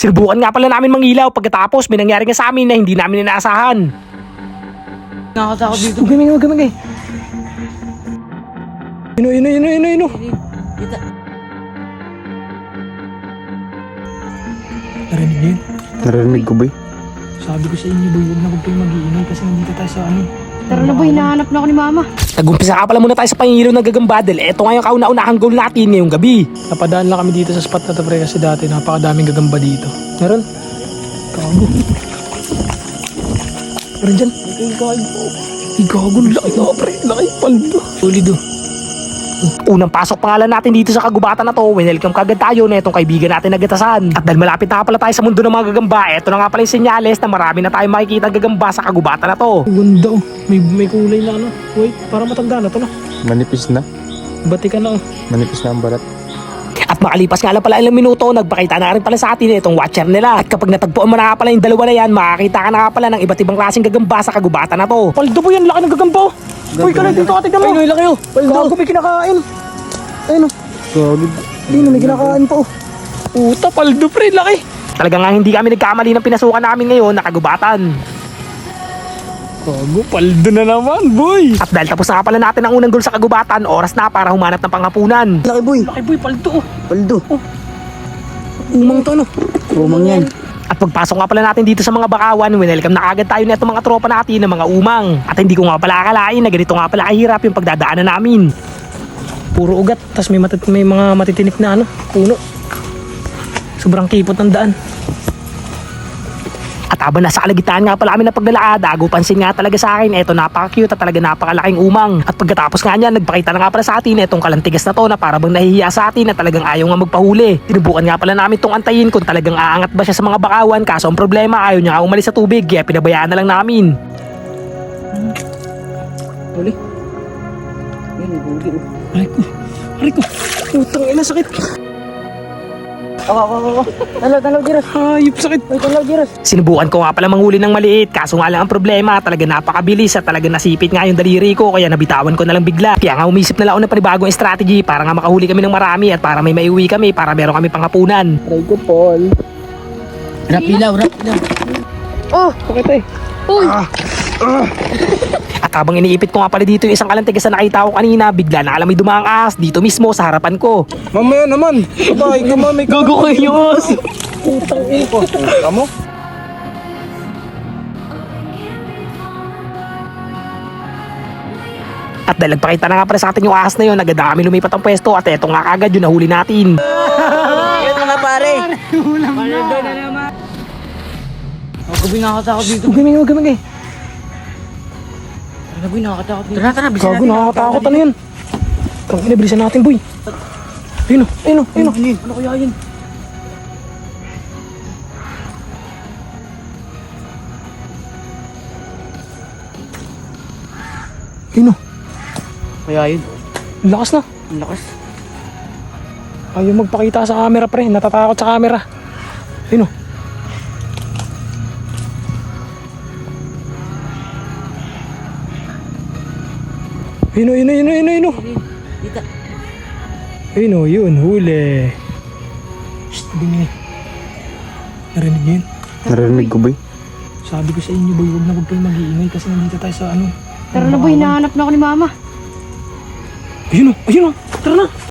Sinubukan nga pala namin mangilaw pagkatapos may nangyari nga sa amin na hindi namin inaasahan. Nakakatakot dito. Huwag kami. Ino. Kita. Narinig niyo yun? Narinig ko, boy. Sabi ko sa inyo, boy, huwag na huwag kayong mag-iingay kasi nandito tayo sa ano. Tara na boy, hinahanap na ako ni mama. Nag-umpisa ka pala muna tayo sa pangingilaw ng Gagamba dahil eto nga yung kauna-unahang goal natin ngayong gabi. Napadaan lang kami dito sa spot na to, pre, kasi dati napakadaming gagamba dito. Meron? Gago. Meron dyan? Gago, laki na, pre. Laki, paldo. Ulido. Unang pasok pangalan natin dito sa kagubatan na to, welcome kagad tayo na itong kaibigan natin na gatasan. At dahil malapit na pala tayo sa mundo ng mga gagamba, eto na nga pala yung senyales na marami na tayong makikita gagamba sa kagubatan na to. Ganda oh, may kulay na ano. Wait, para matanda na to na. Manipis na. Bati ka na oh. Manipis na ang balat. At makalipas nga lang pala ilang minuto, nagpakita na rin pala sa atin itong watcher nila. At kapag natagpuan mo na nga pala yung dalawa na yan, makakita ka na nga pala ng iba't ibang klaseng gagamba sa kagubatan na to. Paldo po yan, laki ng gagamba. Uy, ka na dito, tignan mo. Ay, laki oh. Gago, may kinakain. Ayun oh. Gago. Ayun, may kinakain pa oh. Puta, paldo pre, laki. Talaga nga hindi kami nagkamali ng pinasukan namin ngayon na kagubatan. Gago, paldo na naman, boy. At dahil tapos na nga pala natin ang unang goal sa kagubatan, oras na para humanap ng panghapunan. Laki, boy. Laki boy, paldo oh. Paldo. Umang to no. Umang yan. At pagpasok nga pala natin dito sa mga bakawan, welcome na agad tayo na itong mga tropa natin ng mga umang. At hindi ko nga pala akalain na ganito nga pala kahirap yung pagdadaanan namin. Puro ugat, tas may mga matitinik na ano, puno. Sobrang kipot ng daan. At habang nasa kalagitnaan nga pala kami na paglalakad, pansin nga talaga sa akin, eto napaka-cute at talaga napakalaking umang. At pagkatapos nga niyan, nagpakita na nga pala sa atin etong kalantigas na to na para bang nahihiya sa atin na talagang ayaw nga magpahuli. Tinubukan nga pala namin tong antayin kung talagang aangat ba siya sa mga bakawan, kaso ang problema ayaw niya nga umalis sa tubig, kaya pinabayaan na lang namin. Huli? Yan, huli. Aray ko, putang ina, sakit. Ako. Talaw, Giras. Hayop, sakit. Talaw, Giras. Sinubukan ko nga pala manghuli ng maliit, kaso nga lang ang problema, talaga napakabilis at talaga nasipit nga yung daliri ko, kaya nabitawan ko na lang bigla. Kaya nga umisip na lang ako ng panibagong strategy para nga makahuli kami ng marami at para may maiuwi kami para meron kami panghapunan. Aray ko, Paul. Rapilaw. Oh, Bakit eh? uy. At habang iniipit ko nga pala dito yung isang kalantigas na nakita ko kanina, bigla na alam may dumaang ahas dito mismo sa harapan ko. Mamaya naman. Sabay ka, mami. Gago kayo yung ahas! Putang iko. Kamo? At dahil nagpakita na nga pala sa atin yung ahas na yun, agad na kami lumipat ang pwesto at eto nga kagad yung nahuli natin. Yan mga pare. Ako boy, nakakatakot dito. Huwag kami. Tara boy, nakakatakot dito. Tara, bilisan Gago, natin. nakakatakot ano yan? Kung inabilisan natin, boy. Ayun o. Ano kaya yun? Ayun o. Kaya yun. Lakas na. Ang lakas. Ayaw magpakita sa camera, pre. Natatakot sa camera. Ayun o. Ayun o. Kita. Ayun o, yun. Huli. Shhh, bingi. Narinig niyo yun? Narinig ko, boy. Sabi ko sa inyo, boy, huwag na huwag kayong mag-iingay kasi nandito tayo sa ano. Tara na boy, hinahanap na ako ni mama. Ayun o. Tara na.